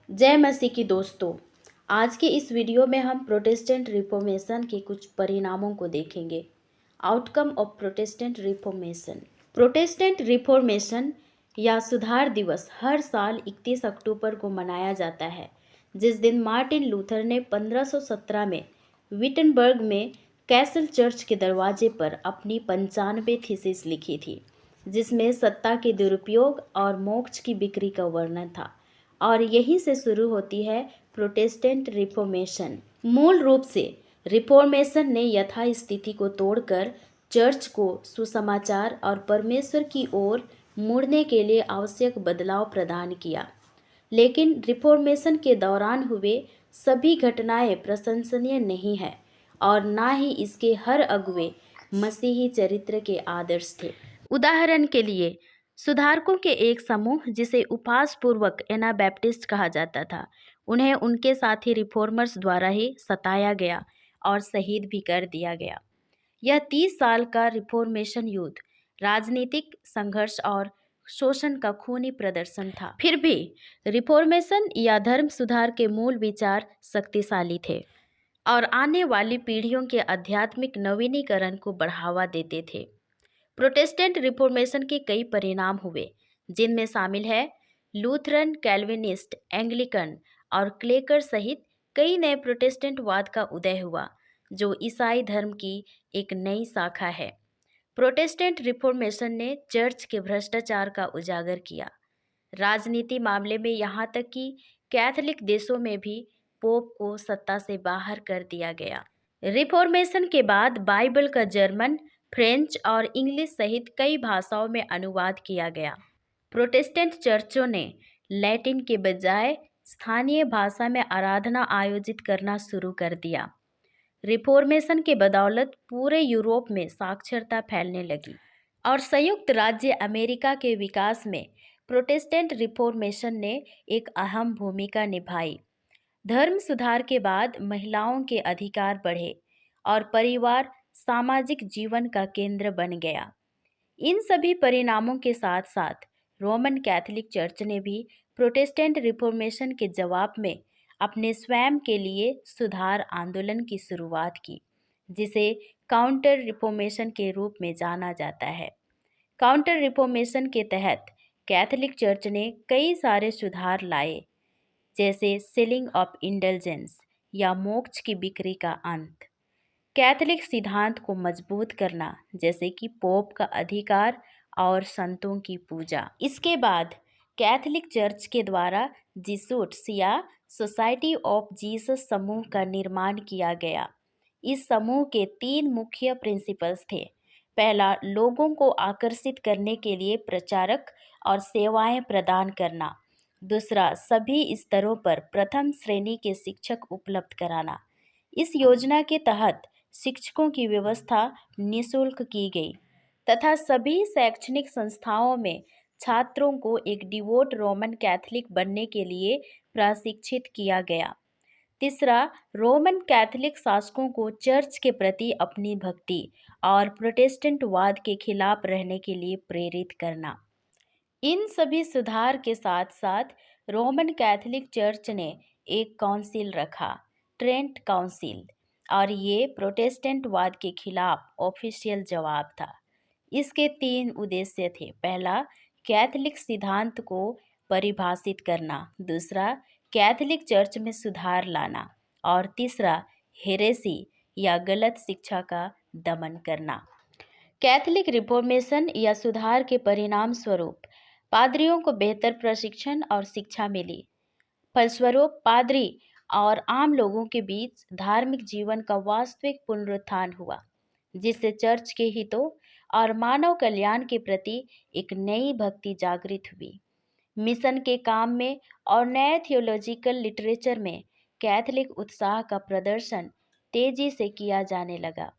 जय मसीह की दोस्तों। आज के इस वीडियो में हम प्रोटेस्टेंट रिफॉर्मेशन के कुछ परिणामों को देखेंगे। Outcome of Protestant reformation. Protestant reformation या सुधार दिवस हर साल 31 अक्टूबर को मनाया जाता है, जिस दिन मार्टिन लूथर ने 1517 में विटनबर्ग में कैसल चर्च के दरवाजे पर अपनी 95 थीसिस लिखी थी, जिसमें सत्ता के दुरुपयोग और मोक्ष की बिक्री का वर्णन था। और यहीं से शुरू होती है प्रोटेस्टेंट रिफॉर्मेशन। मूल रूप से रिफॉर्मेशन ने यथास्थिति को तोड़कर चर्च को सुसमाचार और परमेश्वर की ओर मुड़ने के लिए आवश्यक बदलाव प्रदान किया। लेकिन रिफॉर्मेशन के दौरान हुए सभी घटनाएं प्रशंसनीय नहीं है और ना ही इसके हर अगुवे मसीही चरित्र के आदर्श थे। उदाहरण के लिए सुधारकों के एक समूह, जिसे उपहास पूर्वक एनाबैप्टिस्ट कहा जाता था, उन्हें उनके साथी रिफॉर्मर्स द्वारा ही सताया गया और शहीद भी कर दिया गया। यह 30 साल का रिफॉर्मेशन युद्ध राजनीतिक संघर्ष और शोषण का खूनी प्रदर्शन था। फिर भी रिफॉर्मेशन या धर्म सुधार के मूल विचार शक्तिशाली थे और आने वाली पीढ़ियों के आध्यात्मिक नवीनीकरण को बढ़ावा देते थे। प्रोटेस्टेंट रिफॉर्मेशन के कई परिणाम हुए, जिनमें शामिल है लूथरन, कैल्विनिस्ट, एंग्लिकन और क्लेकर सहित कई नए प्रोटेस्टेंटवाद का उदय हुआ, जो ईसाई धर्म की एक नई शाखा है। प्रोटेस्टेंट रिफॉर्मेशन ने चर्च के भ्रष्टाचार का उजागर किया। राजनीति मामले में यहाँ तक कि कैथोलिक देशों में भी पोप को सत्ता से बाहर कर दिया गया। रिफॉर्मेशन के बाद बाइबल का जर्मन, फ्रेंच और इंग्लिश सहित कई भाषाओं में अनुवाद किया गया। प्रोटेस्टेंट चर्चों ने लैटिन के बजाय स्थानीय भाषा में आराधना आयोजित करना शुरू कर दिया। रिफॉर्मेशन के बदौलत पूरे यूरोप में साक्षरता फैलने लगी और संयुक्त राज्य अमेरिका के विकास में प्रोटेस्टेंट रिफॉर्मेशन ने एक अहम भूमिका निभाई। धर्म सुधार के बाद महिलाओं के अधिकार बढ़े और परिवार सामाजिक जीवन का केंद्र बन गया। इन सभी परिणामों के साथ साथ रोमन कैथोलिक चर्च ने भी प्रोटेस्टेंट रिफॉर्मेशन के जवाब में अपने स्वयं के लिए सुधार आंदोलन की शुरुआत की, जिसे काउंटर रिफॉर्मेशन के रूप में जाना जाता है। काउंटर रिफॉर्मेशन के तहत कैथोलिक चर्च ने कई सारे सुधार लाए, जैसे सीलिंग ऑफ इंडल्जेंस या मोक्ष की बिक्री का अंत, कैथोलिक सिद्धांत को मजबूत करना, जैसे कि पोप का अधिकार और संतों की पूजा। इसके बाद कैथोलिक चर्च के द्वारा जीसुट्स या सोसाइटी ऑफ जीसस समूह का निर्माण किया गया। इस समूह के 3 मुख्य प्रिंसिपल्स थे। पहला, लोगों को आकर्षित करने के लिए प्रचारक और सेवाएं प्रदान करना। दूसरा, सभी स्तरों पर प्रथम श्रेणी के शिक्षक उपलब्ध कराना। इस योजना के तहत शिक्षकों की व्यवस्था निःशुल्क की गई तथा सभी शैक्षणिक संस्थाओं में छात्रों को एक डिवोट रोमन कैथोलिक बनने के लिए प्रशिक्षित किया गया। तीसरा, रोमन कैथोलिक शासकों को चर्च के प्रति अपनी भक्ति और प्रोटेस्टेंटवाद के खिलाफ रहने के लिए प्रेरित करना। इन सभी सुधार के साथ साथ रोमन कैथोलिक चर्च ने एक काउंसिल रखा, ट्रेंट काउंसिल, और ये प्रोटेस्टेंटवाद के खिलाफ ऑफिशियल जवाब था। इसके 3 उद्देश्य थे। पहला, कैथोलिक सिद्धांत को परिभाषित करना। दूसरा, कैथोलिक चर्च में सुधार लाना। और तीसरा, हेरेसी या गलत शिक्षा का दमन करना। कैथोलिक रिफॉर्मेशन या सुधार के परिणाम स्वरूप पादरियों को बेहतर प्रशिक्षण और शिक्षा मिली। फलस्वरूप पादरी और आम लोगों के बीच धार्मिक जीवन का वास्तविक पुनरुत्थान हुआ, जिससे चर्च के हितों और मानव कल्याण के प्रति एक नई भक्ति जागृत हुई। मिशन के काम में और नए थियोलॉजिकल लिटरेचर में कैथोलिक उत्साह का प्रदर्शन तेजी से किया जाने लगा।